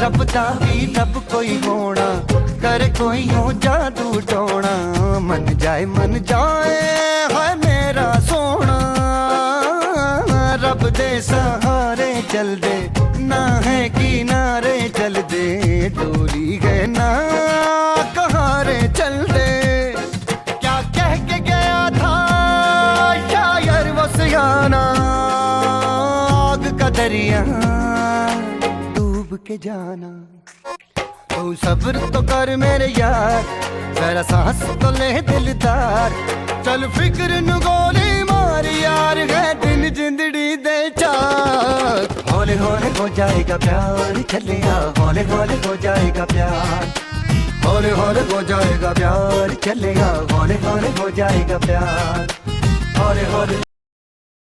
रब दा भी रब कोई होना, करे कोई हो जादू टोना। मन जाए है मेरा सोना, रब दे सहारे चल दे, ना है किनारे चल दे, डोली है ना कहारे चल दे। क्या कह के गया था शायर वो सियाना, आग का दरिया डूब के जाना। तू सब्र तो कर मेरे यार, जरा सांस तो ले दिलदार, चल फिक्र नु गोली मार यार, है दिन जिंदड़ी दे चार। हौले हौले हो जाएगा प्यार चलिया, हौले हौले हो जाएगा प्यार, हौले हौले हो जाएगा प्यार चलिया, हौले हौले हो जाएगा प्यार, हौले हौले।